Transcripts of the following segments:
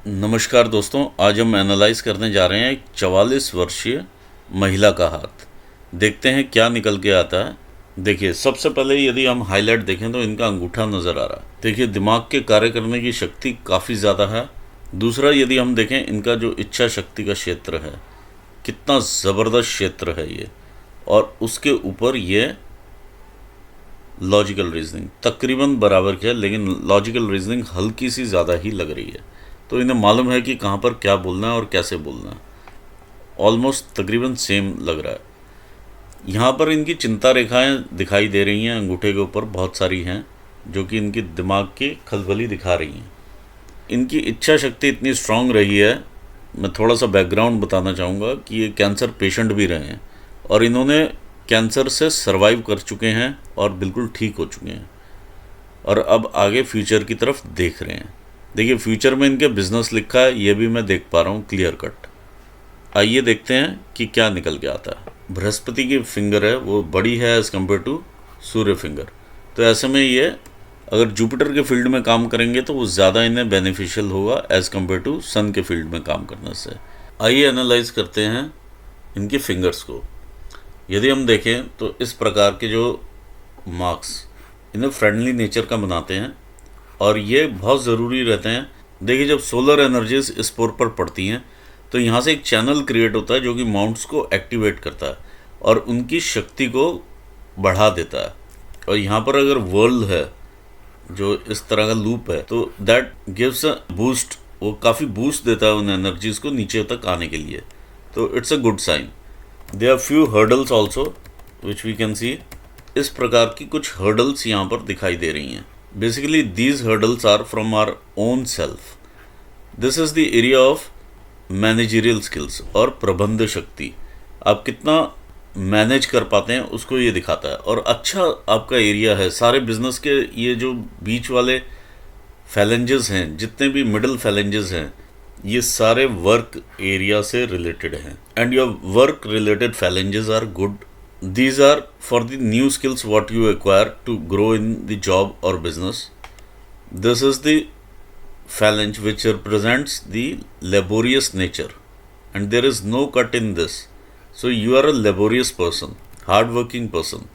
नमस्कार दोस्तों, आज हम एनालाइज करने जा रहे हैं एक 44 वर्षीय महिला का हाथ। देखते हैं क्या निकल के आता है। देखिए, सबसे पहले यदि हम हाईलाइट देखें तो इनका अंगूठा नज़र आ रहा है। देखिए, दिमाग के कार्य करने की शक्ति काफ़ी ज़्यादा है। दूसरा, यदि हम देखें इनका जो इच्छा शक्ति का क्षेत्र है, कितना ज़बरदस्त क्षेत्र है ये। और उसके ऊपर ये लॉजिकल रीजनिंग तकरीबन बराबर की है, लेकिन लॉजिकल रीजनिंग हल्की सी ज़्यादा ही लग रही है। तो इन्हें मालूम है कि कहाँ पर क्या बोलना है और कैसे बोलना है। ऑलमोस्ट तकरीबन सेम लग रहा है। यहाँ पर इनकी चिंता रेखाएं दिखाई दे रही हैं, अंगूठे के ऊपर बहुत सारी हैं, जो कि इनकी दिमाग की खलबली दिखा रही हैं। इनकी इच्छा शक्ति इतनी स्ट्रांग रही है। मैं थोड़ा सा बैकग्राउंड बताना चाहूँगा कि ये कैंसर पेशेंट भी रहे हैं और इन्होंने कैंसर से सरवाइव कर चुके हैं और बिल्कुल ठीक हो चुके हैं, और अब आगे फ्यूचर की तरफ देख रहे हैं। देखिए, फ्यूचर में इनके बिजनेस लिखा है, ये भी मैं देख पा रहा हूँ क्लियर कट। आइए देखते हैं कि क्या निकल के आता है। बृहस्पति की फिंगर है, वो बड़ी है as compared to Surya finger. तो ऐसे में ये अगर जुपिटर के फील्ड में काम करेंगे तो वो ज़्यादा इन्हें बेनिफिशियल होगा एज़ कम्पेयर टू सन के फील्ड में काम करने से। आइए एनालाइज करते हैं इनके फिंगर्स को। यदि हम देखें तो इस प्रकार के जो मार्क्स इन्हें फ्रेंडली नेचर का बनाते हैं, और ये बहुत ज़रूरी रहते हैं। देखिए, जब सोलर एनर्जीज इस पोर पर पड़ती हैं तो यहाँ से एक चैनल क्रिएट होता है जो कि माउंट्स को एक्टिवेट करता है और उनकी शक्ति को बढ़ा देता है। और यहाँ पर अगर वर्ल्ड है जो इस तरह का लूप है, तो दैट गिव्स अ बूस्ट, वो काफ़ी बूस्ट देता है उन एनर्जीज को नीचे तक आने के लिए। तो it's a good sign. There are few hurdles also which we can see. इस प्रकार की कुछ हर्डल्स यहाँ पर दिखाई दे रही हैं। Basically, these hurdles are from our own self. This is the area of managerial skills और प्रबंध शक्ति। आप कितना मैनेज कर पाते हैं उसको ये दिखाता है। और अच्छा आपका एरिया है। सारे बिजनेस के ये जो बीच वाले फैलेंजेस हैं, जितने भी मिडिल फैलेंजेस हैं, ये सारे वर्क एरिया से रिलेटेड हैं। And your work related challenges are good. These are for the new skills what you acquire to grow in the job or business. This is the phalange which represents the laborious nature, and there is no cut in this. So you are a laborious person, hardworking person.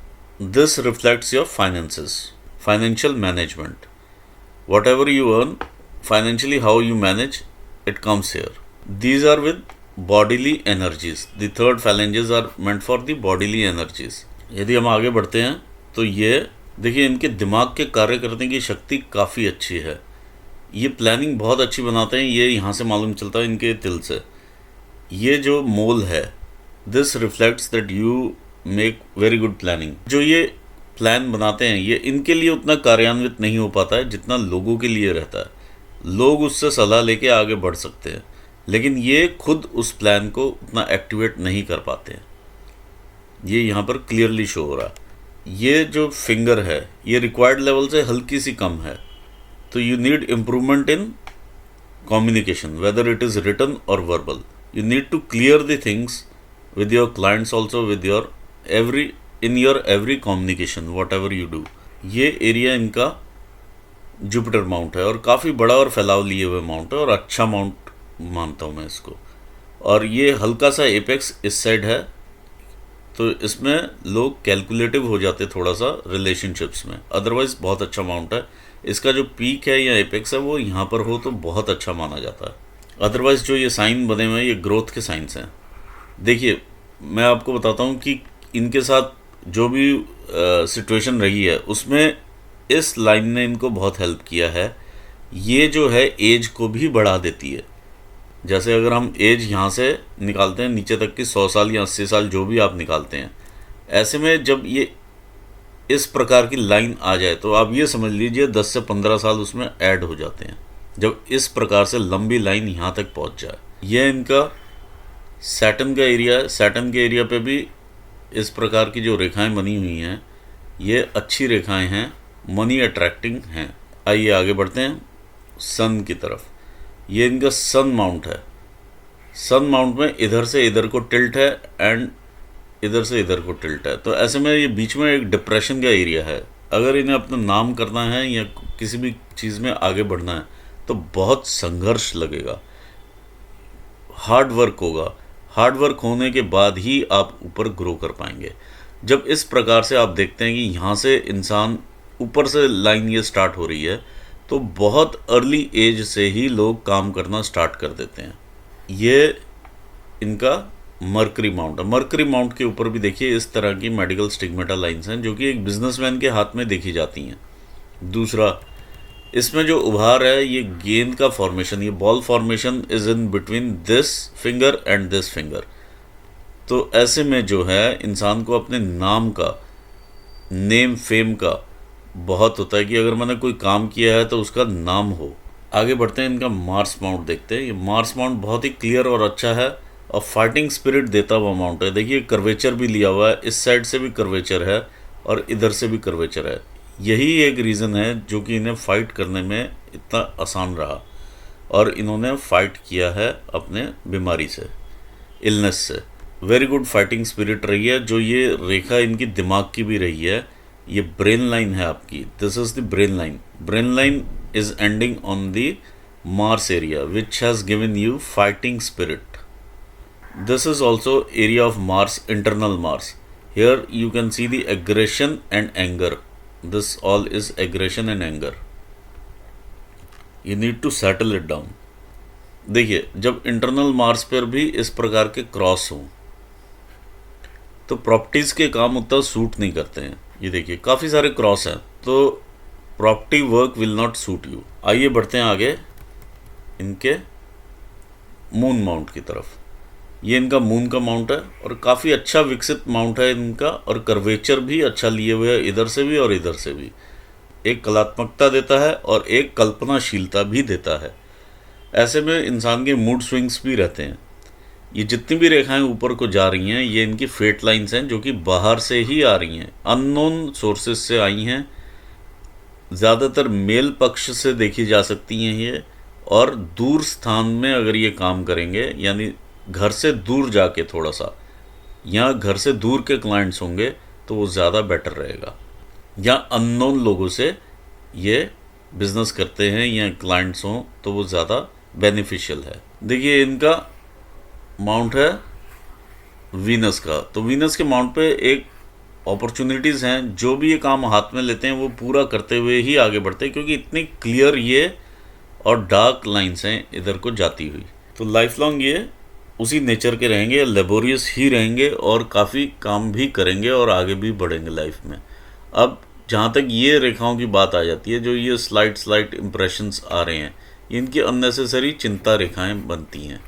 This reflects your finances, financial management. Whatever you earn financially, how you manage, it comes here. These are with bodily energies. The third challenges are meant for the bodily energies. यदि हम आगे बढ़ते हैं तो ये देखिए, इनके दिमाग के कार्य करने की शक्ति काफ़ी अच्छी है। ये प्लानिंग बहुत अच्छी बनाते हैं। ये यहाँ से मालूम चलता है इनके तिल से। ये जो मोल है, this reflects that you make very good planning. जो ये प्लान बनाते हैं, ये इनके लिए उतना कार्यान्वित नहीं हो पाता है जितना लोगों के लिए रहता है। लोग उससे सलाह लेके आगे बढ़ सकते हैं, लेकिन ये खुद उस प्लान को उतना एक्टिवेट नहीं कर पाते हैं। ये यहाँ पर क्लियरली शो हो रहा है। ये जो फिंगर है, ये रिक्वायर्ड लेवल से हल्की सी कम है। तो you need improvement in communication, whether it is written और verbal. You need to clear the things with your clients also, with your every communication whatever you do. ये area इनका Jupiter mount है, और काफ़ी बड़ा और फैलाव लिए हुए माउंट है, और अच्छा माउंट मानता हूँ मैं इसको। और ये हल्का सा एपेक्स इस साइड है, तो इसमें लोग कैलकुलेटिव हो जाते थोड़ा सा रिलेशनशिप्स में। अदरवाइज बहुत अच्छा माउंट है। इसका जो पीक है या एपेक्स है वो यहाँ पर हो तो बहुत अच्छा माना जाता है। अदरवाइज जो ये साइन बने हुए हैं, ये ग्रोथ के साइंस हैं। देखिए, मैं आपको बताता हूँ कि इनके साथ जो भी सिचुएशन रही है उसमें इस लाइन ने इनको बहुत हेल्प किया है। ये जो है एज को भी बढ़ा देती है। जैसे अगर हम एज यहाँ से निकालते हैं नीचे तक की 100 साल या 80 साल जो भी आप निकालते हैं, ऐसे में जब ये इस प्रकार की लाइन आ जाए तो आप ये समझ लीजिए 10 से 15 साल उसमें ऐड हो जाते हैं, जब इस प्रकार से लंबी लाइन यहाँ तक पहुँच जाए। ये इनका सैटर्न का एरिया है। सैटर्न के एरिया पे भी इस प्रकार की जो रेखाएं बनी हुई हैं, ये अच्छी रेखाएं हैं, मनी अट्रैक्टिंग हैं। आइए आगे बढ़ते हैं सन की तरफ। ये इनका सन माउंट है। सन माउंट में इधर से इधर को टिल्ट है एंड इधर से इधर को टिल्ट है। तो ऐसे में ये बीच में एक डिप्रेशन का एरिया है। अगर इन्हें अपना नाम करना है या किसी भी चीज़ में आगे बढ़ना है तो बहुत संघर्ष लगेगा, हार्ड वर्क होगा। हार्ड वर्क होने के बाद ही आप ऊपर ग्रो कर पाएंगे। जब इस प्रकार से आप देखते हैं कि यहाँ से इंसान ऊपर से लाइन ये स्टार्ट हो रही है, तो बहुत अर्ली एज से ही लोग काम करना स्टार्ट कर देते हैं। ये इनका मर्करी माउंट है। मर्करी माउंट के ऊपर भी देखिए इस तरह की मेडिकल स्टिग्मेटा लाइंस हैं जो कि एक बिजनेसमैन के हाथ में देखी जाती हैं। दूसरा, इसमें जो उभार है ये गेंद का फॉर्मेशन, ये ball formation is in between this finger and this finger. तो ऐसे में जो है इंसान को अपने नाम का, नेम फेम का बहुत होता है कि अगर मैंने कोई काम किया है तो उसका नाम हो। आगे बढ़ते हैं, इनका मार्स माउंट देखते हैं। ये मार्स माउंट बहुत ही क्लियर और अच्छा है और फाइटिंग स्पिरिट देता हुआ माउंट है। देखिए कर्वेचर भी लिया हुआ है, इस साइड से भी कर्वेचर है और इधर से भी कर्वेचर है। यही एक रीज़न है जो कि इन्हें फाइट करने में इतना आसान रहा और इन्होंने फाइट किया है अपने बीमारी से, इलनेस से। वेरी गुड फाइटिंग स्पिरिट रही है। जो ये रेखा इनकी दिमाग की भी रही है, ये ब्रेन लाइन है आपकी, this is the brain line. Brain line is ending on the Mars area which has given you fighting spirit. This is also area of Mars, internal Mars. Here you can see the aggression and anger, this all is aggression and anger. You need to settle it down. देखिए जब internal Mars पर भी इस प्रकार के cross हों तो properties के काम उतना सूट नहीं करते हैं। ये देखिए काफ़ी सारे क्रॉस हैं, तो property work will not suit you. आइए बढ़ते हैं आगे इनके मून माउंट की तरफ। ये इनका मून का माउंट है और काफ़ी अच्छा विकसित माउंट है इनका, और कर्वेचर भी अच्छा लिए हुए है, इधर से भी और इधर से भी। एक कलात्मकता देता है और एक कल्पनाशीलता भी देता है। ऐसे में इंसान के मूड स्विंग्स भी रहते हैं। ये जितनी भी रेखाएं ऊपर को जा रही हैं ये इनकी फेट लाइंस हैं जो कि बाहर से ही आ रही हैं, अननोन सोर्सेज से आई हैं। ज़्यादातर मेल पक्ष से देखी जा सकती हैं ये, और दूर स्थान में अगर ये काम करेंगे, यानी घर से दूर जाके थोड़ा सा, या घर से दूर के क्लाइंट्स होंगे तो वो ज़्यादा बेटर रहेगा। या अननोन लोगों से ये बिजनेस करते हैं या क्लाइंट्स हों तो वो ज़्यादा बेनिफिशियल है। देखिए इनका माउंट है वीनस का, तो वीनस के माउंट पे एक अपॉर्चुनिटीज़ हैं। जो भी ये काम हाथ में लेते हैं वो पूरा करते हुए ही आगे बढ़ते हैं, क्योंकि इतनी क्लियर ये और डार्क लाइंस हैं इधर को जाती हुई। तो लाइफ लॉन्ग ये उसी नेचर के रहेंगे, लेबोरियस ही रहेंगे और काफ़ी काम भी करेंगे और आगे भी बढ़ेंगे लाइफ में। अब जहाँ तक ये रेखाओं की बात आ जाती है, जो ये स्लाइट इम्प्रेशंस आ रहे हैं, इनकी अननेसेसरी चिंता रेखाएं बनती हैं।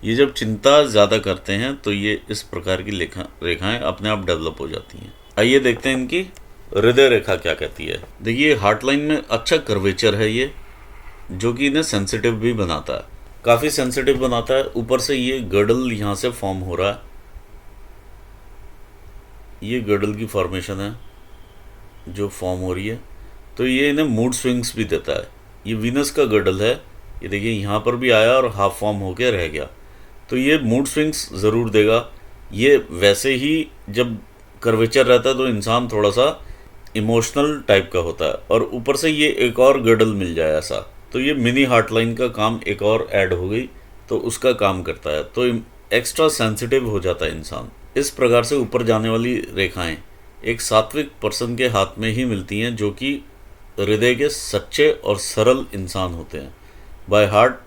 ये जब चिंता ज़्यादा करते हैं तो ये इस प्रकार की रेखाएं अपने आप डेवलप हो जाती हैं। आइए देखते हैं इनकी हृदय रेखा क्या कहती है। देखिए हार्ट लाइन में अच्छा कर्वेचर है ये, जो कि इन्हें सेंसिटिव भी बनाता है, काफ़ी सेंसिटिव बनाता है। ऊपर से ये गर्डल यहाँ से फॉर्म हो रहा है, ये गर्डल की फॉर्मेशन है जो फॉर्म हो रही है, तो ये इन्हें मूड स्विंग्स भी देता है। ये वीनस का गर्डल है, ये देखिए यहाँ पर भी आया और हाफ फॉर्म होके रह गया, तो ये मूड स्विंग्स ज़रूर देगा। ये वैसे ही जब कर्वेचर रहता है तो इंसान थोड़ा सा इमोशनल टाइप का होता है, और ऊपर से ये एक और गर्डल मिल जाए ऐसा, तो ये मिनी हार्ट लाइन का काम एक और ऐड हो गई तो उसका काम करता है, तो एक्स्ट्रा सेंसिटिव हो जाता है इंसान। इस प्रकार से ऊपर जाने वाली रेखाएं एक सात्विक पर्सन के हाथ में ही मिलती हैं, जो कि हृदय के सच्चे और सरल इंसान होते हैं। बाय हार्ट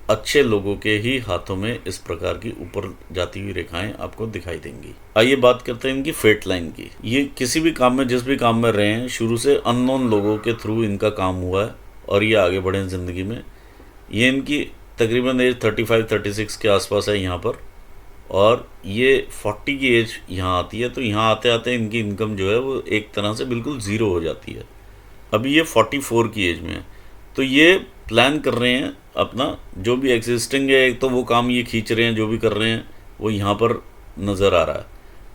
अच्छे लोगों के ही हाथों में इस प्रकार की ऊपर जाती हुई रेखाएं आपको दिखाई देंगी। आइए बात करते हैं इनकी फेट लाइन की। ये किसी भी काम में, जिस भी काम में रहे हैं, शुरू से अननोन लोगों के थ्रू इनका काम हुआ है और ये आगे बढ़े ज़िंदगी में। ये इनकी तकरीबन एज 35-36 के आसपास है यहाँ पर, और ये 40 की एज यहाँ आती है, तो यहाँ आते आते इनकी इनकम जो है वो एक तरह से बिल्कुल ज़ीरो हो जाती है। अभी ये 44 की एज में है, तो ये प्लान कर रहे हैं अपना जो भी एग्जिस्टिंग है। एक तो वो काम ये खींच रहे हैं, जो भी कर रहे हैं वो यहाँ पर नज़र आ रहा है,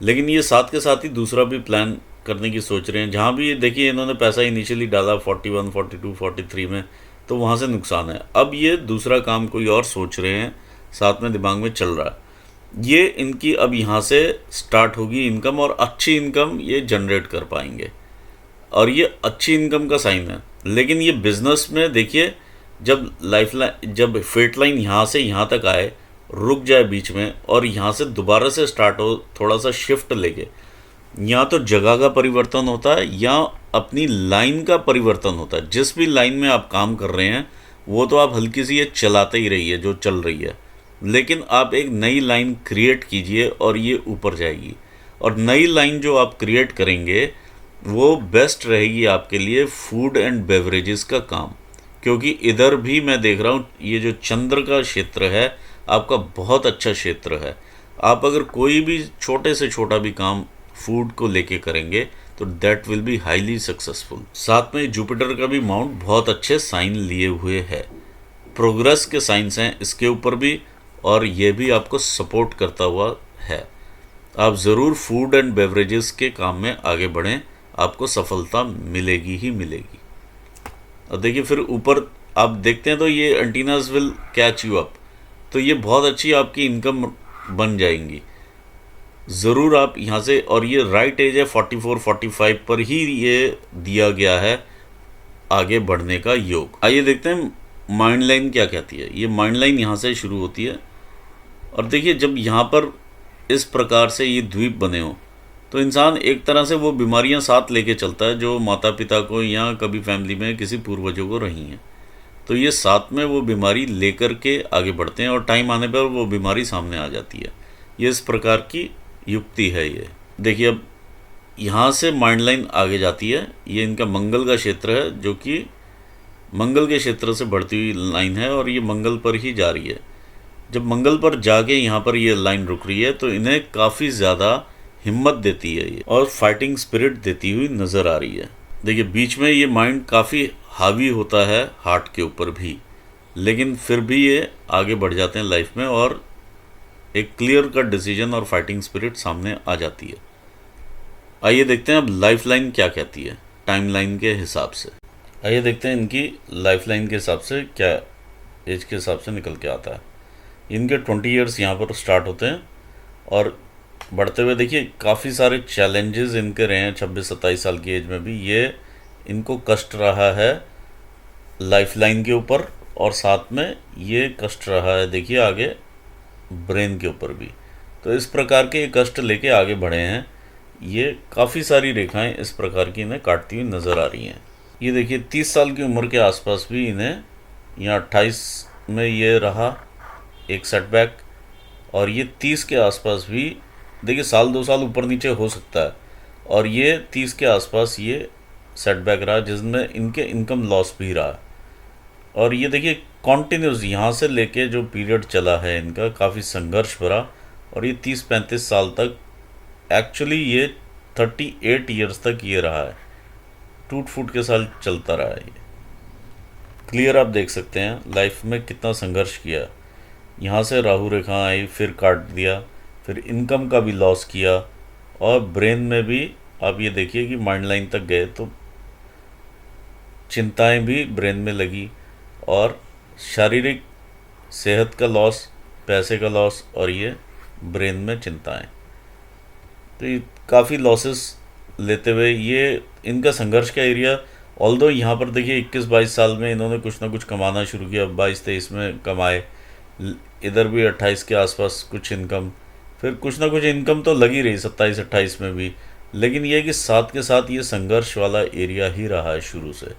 लेकिन ये साथ के साथ ही दूसरा भी प्लान करने की सोच रहे हैं। जहाँ भी देखिए इन्होंने पैसा इनिशियली डाला 41, 42, 43 में, तो वहाँ से नुकसान है। अब ये दूसरा काम कोई और सोच रहे हैं, साथ में दिमाग में चल रहा है। ये इनकी अब यहाँ से स्टार्ट होगी इनकम, और अच्छी इनकम ये जनरेट कर पाएंगे, और ये अच्छी इनकम का साइन है। लेकिन ये बिज़नेस में देखिए जब फेट लाइन यहाँ से यहाँ तक आए, रुक जाए बीच में और यहाँ से दोबारा से स्टार्ट हो, थोड़ा सा शिफ्ट लेके, या तो जगह का परिवर्तन होता है या अपनी लाइन का परिवर्तन होता है। जिस भी लाइन में आप काम कर रहे हैं वो तो आप हल्की सी ये चलाते ही रहिए जो चल रही है, लेकिन आप एक नई लाइन क्रिएट कीजिए और ये ऊपर जाएगी। और नई लाइन जो आप क्रिएट करेंगे वो बेस्ट रहेगी आपके लिए फूड एंड बेवरेजेस का काम, क्योंकि इधर भी मैं देख रहा हूँ ये जो चंद्र का क्षेत्र है आपका बहुत अच्छा क्षेत्र है। आप अगर कोई भी छोटे से छोटा भी काम फूड को लेके करेंगे तो that will be highly successful. साथ में जुपिटर का भी माउंट बहुत अच्छे साइन लिए हुए है, प्रोग्रेस के साइंस हैं इसके ऊपर भी, और ये भी आपको सपोर्ट करता हुआ है। आप ज़रूर फूड एंड बेवरेजेस के काम में आगे बढ़ें, आपको सफलता मिलेगी ही मिलेगी। और देखिए फिर ऊपर आप देखते हैं तो ये antennas will catch you up, तो ये बहुत अच्छी आपकी इनकम बन जाएंगी। ज़रूर आप यहाँ से, और ये राइट एज है 44-45 पर ही ये दिया गया है आगे बढ़ने का योग। आइए देखते हैं माइंड लाइन क्या कहती है। ये माइंड लाइन यहाँ से शुरू होती है, और देखिए जब यहाँ पर इस प्रकार से ये द्वीप बने हो तो इंसान एक तरह से वो बीमारियाँ साथ लेके चलता है जो माता पिता को या कभी फैमिली में किसी पूर्वजों को रही हैं, तो ये साथ में वो बीमारी लेकर के आगे बढ़ते हैं और टाइम आने पर वो बीमारी सामने आ जाती है। ये इस प्रकार की युक्ति है। ये देखिए अब यहाँ से माइंड लाइन आगे जाती है, ये इनका मंगल का क्षेत्र है जो कि मंगल के क्षेत्र से बढ़ती हुई लाइन है और ये मंगल पर ही जा रही है। जब मंगल पर जाके यहाँ पर ये लाइन रुक रही है तो इन्हें काफ़ी ज़्यादा हिम्मत देती है ये, और फाइटिंग स्पिरिट देती हुई नज़र आ रही है। देखिए बीच में ये माइंड काफ़ी हावी होता है हार्ट के ऊपर भी, लेकिन फिर भी ये आगे बढ़ जाते हैं लाइफ में और एक क्लियर कट डिसीजन और फाइटिंग स्पिरिट सामने आ जाती है। आइए देखते हैं अब लाइफ लाइन क्या कहती है टाइम लाइन के हिसाब से। आइए देखते हैं इनकी लाइफ लाइन के हिसाब से क्या एज के हिसाब से निकल के आता है। इनके 20 ईयर्स यहाँ पर स्टार्ट होते हैं और बढ़ते हुए देखिए काफ़ी सारे चैलेंजेस इनके रहे हैं 26-27 साल की एज में भी। ये इनको कष्ट रहा है लाइफ लाइन के ऊपर और साथ में ये कष्ट रहा है देखिए आगे ब्रेन के ऊपर भी। तो इस प्रकार के कष्ट लेके आगे बढ़े हैं। ये काफ़ी सारी रेखाएं इस प्रकार की इन्हें काटती हुई नज़र आ रही हैं। ये देखिए 30 साल की उम्र के आसपास भी इन्हें यहाँ 28 में ये रहा एक सेटबैक, और ये 30 के आसपास भी देखिए साल 2 साल ऊपर नीचे हो सकता है, और ये 30 के आसपास ये सेटबैक रहा जिसमें इनके इनकम लॉस भी रहा। और ये देखिए कॉन्टिन्यूस यहाँ से लेके जो पीरियड चला है इनका काफ़ी संघर्ष भरा, और ये 30-35 साल तक एक्चुअली ये 38 ईयर्स तक ये रहा है, टूट फूट के साल चलता रहा है। ये क्लियर आप देख सकते हैं लाइफ में कितना संघर्ष किया। यहाँ से राहु रेखा आई, फिर काट दिया, फिर इनकम का भी लॉस किया, और ब्रेन में भी आप ये देखिए कि माइंड लाइन तक गए तो चिंताएं भी ब्रेन में लगी, और शारीरिक सेहत का लॉस, पैसे का लॉस, और ये ब्रेन में चिंताएं। तो ये काफ़ी लॉसेस लेते हुए ये इनका संघर्ष का एरिया। ऑल्दो यहाँ पर देखिए 21-22 साल में इन्होंने कुछ ना कुछ कमाना शुरू किया, 22-23 में कमाए, इधर भी 28 के आसपास कुछ इनकम, फिर कुछ ना कुछ इनकम तो लगी रही 27-28 में भी, लेकिन ये कि साथ के साथ ये संघर्ष वाला एरिया ही रहा है शुरू से,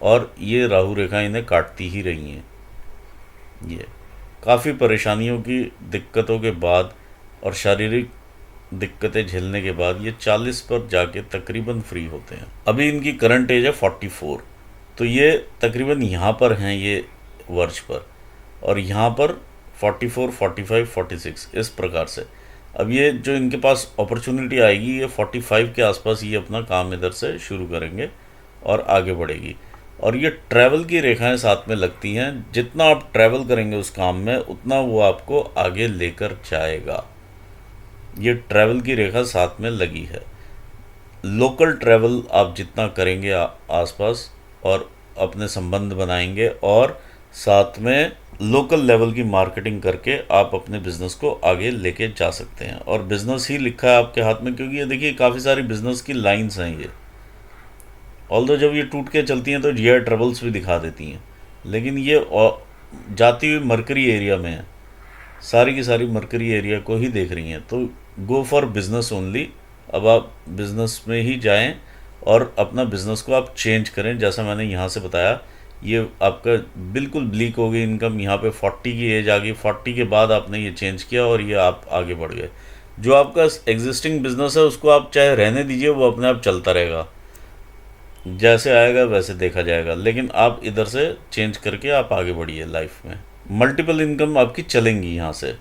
और ये राहु रेखा इन्हें काटती ही रही हैं। ये काफ़ी परेशानियों की दिक्कतों के बाद और शारीरिक दिक्कतें झेलने के बाद ये 40 पर जाके तकरीबन फ्री होते हैं। अभी इनकी करंट एज है 44, तो ये तकरीबन यहाँ पर हैं ये वर्ष पर, और यहाँ पर 44, 45, 46 इस प्रकार से। अब ये जो इनके पास अपॉर्चुनिटी आएगी ये 45 के आसपास ये अपना काम इधर से शुरू करेंगे और आगे बढ़ेगी। और ये ट्रैवल की रेखाएं साथ में लगती हैं, जितना आप ट्रैवल करेंगे उस काम में उतना वो आपको आगे लेकर जाएगा। ये ट्रैवल की रेखा साथ में लगी है। लोकल ट्रैवल आप जितना करेंगे आसपास और अपने संबंध बनाएंगे, और साथ में लोकल लेवल की मार्केटिंग करके आप अपने बिजनेस को आगे लेके जा सकते हैं। और बिजनेस ही लिखा है आपके हाथ में, क्योंकि ये देखिए काफ़ी सारी बिजनेस की लाइंस हैं ये। ऑल्दो जब ये टूट के चलती हैं तो जीआई ट्रबल्स भी दिखा देती हैं, लेकिन ये जाती हुई मरकरी एरिया में है, सारी की सारी मरकरी एरिया को ही देख रही हैं, तो गो फॉर बिजनेस ओनली। अब आप बिजनेस में ही जाएं और अपना बिजनेस को आप चेंज करें। जैसा मैंने यहाँ से बताया, ये आपका बिल्कुल ब्लीक हो गई इनकम, यहाँ पे 40 की एज आ गई, 40 के बाद आपने ये चेंज किया और ये आप आगे बढ़ गए। जो आपका एग्जिस्टिंग बिजनेस है उसको आप चाहे रहने दीजिए, वो अपने आप चलता रहेगा, जैसे आएगा वैसे देखा जाएगा, लेकिन आप इधर से चेंज करके आप आगे बढ़िए लाइफ में। मल्टीपल इनकम आपकी चलेंगी यहाँ से,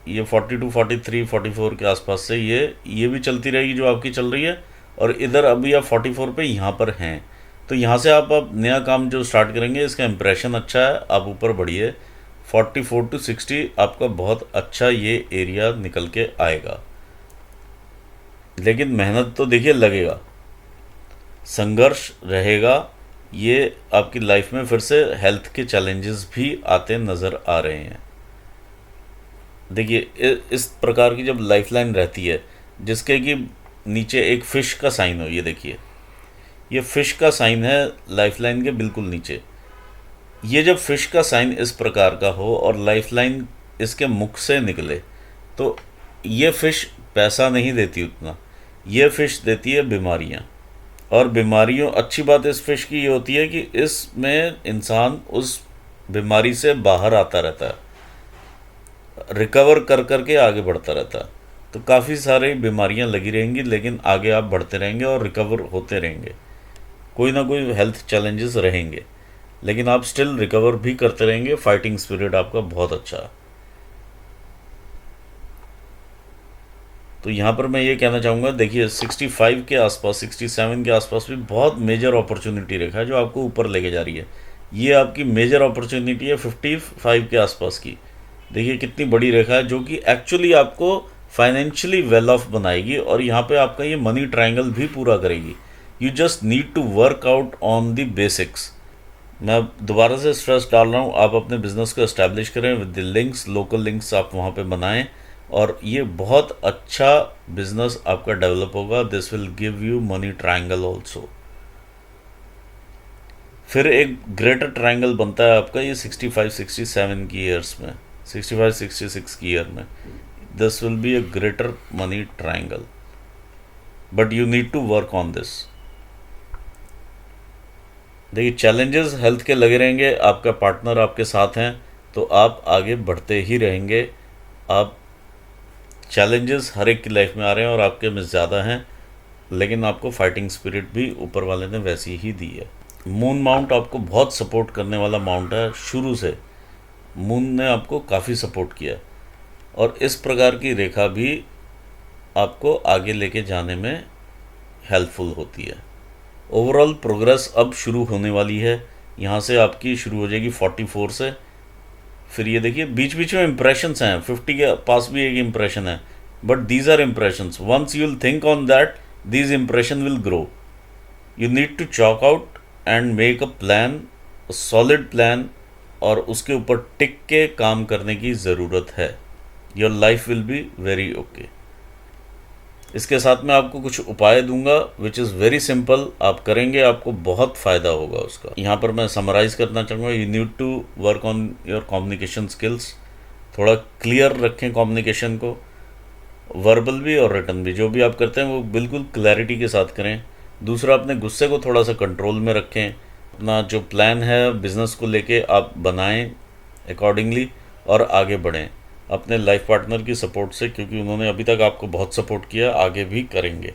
ये 42, 43, 44 के आसपास से ये भी चलती रहेगी जो आपकी चल रही है। और इधर अभी आप 44 पे यहाँ पर हैं, तो यहाँ से आप अब नया काम जो स्टार्ट करेंगे इसका इम्प्रेशन अच्छा है, आप ऊपर बढ़िए। 44 to 60 आपका बहुत अच्छा ये एरिया निकल के आएगा, लेकिन मेहनत तो देखिए लगेगा, संघर्ष रहेगा। ये आपकी लाइफ में फिर से हेल्थ के चैलेंजेस भी आते नज़र आ रहे हैं। देखिए इस प्रकार की जब लाइफलाइन रहती है जिसके कि नीचे एक फ़िश का साइन हो, ये देखिए ये फ़िश का साइन है लाइफलाइन के बिल्कुल नीचे। ये जब फ़िश का साइन इस प्रकार का हो और लाइफलाइन इसके मुख से निकले, तो ये फ़िश पैसा नहीं देती उतना, ये फ़िश देती है बीमारियाँ। और बीमारियों, अच्छी बात इस फ़िश की ये होती है कि इसमें इंसान उस बीमारी से बाहर आता रहता है, रिकवर कर कर के आगे बढ़ता रहता है। तो काफ़ी सारी बीमारियां लगी रहेंगी, लेकिन आगे आप बढ़ते रहेंगे और रिकवर होते रहेंगे। कोई ना कोई हेल्थ चैलेंजेस रहेंगे, लेकिन आप स्टिल रिकवर भी करते रहेंगे। फाइटिंग स्पिरिट आपका बहुत अच्छा है। तो यहाँ पर मैं ये कहना चाहूँगा, देखिए 65 के आसपास, 67 के आसपास भी बहुत मेजर अपॉर्चुनिटी रेखा है जो आपको ऊपर लेके जा रही है। ये आपकी मेजर अपॉर्चुनिटी है 55 के आसपास की। देखिए कितनी बड़ी रेखा है जो कि एक्चुअली आपको फाइनेंशियली वेल ऑफ बनाएगी, और यहाँ पे आपका ये मनी ट्रायंगल भी पूरा करेगी। You just need to work out on the basics. मैं दोबारा से स्ट्रेस डाल रहा हूँ, आप अपने बिजनेस को एस्टैब्लिश करें with the links, local links आप वहाँ पे बनाएं, और ये बहुत अच्छा बिजनेस आपका डेवलप होगा। This will give you money triangle also. फिर एक ग्रेटर ट्रायंगल बनता है आपका ये 65-67 की ईयर्स में, 65-66 की ईयर में। This will be a greater money triangle, but you need to work on this. देखिए चैलेंजेस हेल्थ के लगे रहेंगे, आपका पार्टनर आपके साथ हैं, तो आप आगे बढ़ते ही रहेंगे। आप चैलेंजेस हर एक की लाइफ में आ रहे हैं और आपके में ज़्यादा हैं, लेकिन आपको फाइटिंग स्पिरिट भी ऊपर वाले ने वैसी ही दी है। मून माउंट आपको बहुत सपोर्ट करने वाला माउंट है, शुरू से मून ने आपको काफ़ी सपोर्ट किया, और इस प्रकार की रेखा भी आपको आगे लेके जाने में हेल्पफुल होती है। ओवरऑल प्रोग्रेस अब शुरू होने वाली है, यहाँ से आपकी शुरू हो जाएगी 44 से। फिर ये देखिए बीच बीच में इंप्रेशंस हैं, 50 के पास भी एक इंप्रेशन है, but these are impressions. Once you will think on that, these impression will grow. You need to chalk out and make a plan, solid plan, और उसके ऊपर टिक के काम करने की ज़रूरत है। Your life will be very okay. इसके साथ मैं आपको कुछ उपाय दूंगा विच इज़ वेरी सिंपल, आप करेंगे आपको बहुत फ़ायदा होगा उसका। यहाँ पर मैं समराइज़ करना चाहूँगा, you need to work on your communication skills. थोड़ा क्लियर रखें कम्युनिकेशन को, वर्बल भी और रिटन भी, जो भी आप करते हैं वो बिल्कुल क्लैरिटी के साथ करें। दूसरा, अपने गुस्से को थोड़ा सा कंट्रोल में रखें। अपना जो प्लान है बिज़नेस को लेके आप बनाएं अकॉर्डिंगली और आगे बढ़ें अपने लाइफ पार्टनर की सपोर्ट से, क्योंकि उन्होंने अभी तक आपको बहुत सपोर्ट किया, आगे भी करेंगे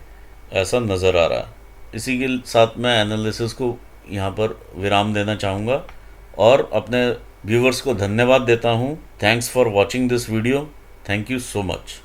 ऐसा नज़र आ रहा है। इसी के साथ मैं एनालिसिस को यहाँ पर विराम देना चाहूँगा और अपने व्यूवर्स को धन्यवाद देता हूँ। Thanks for watching this video. Thank you so much.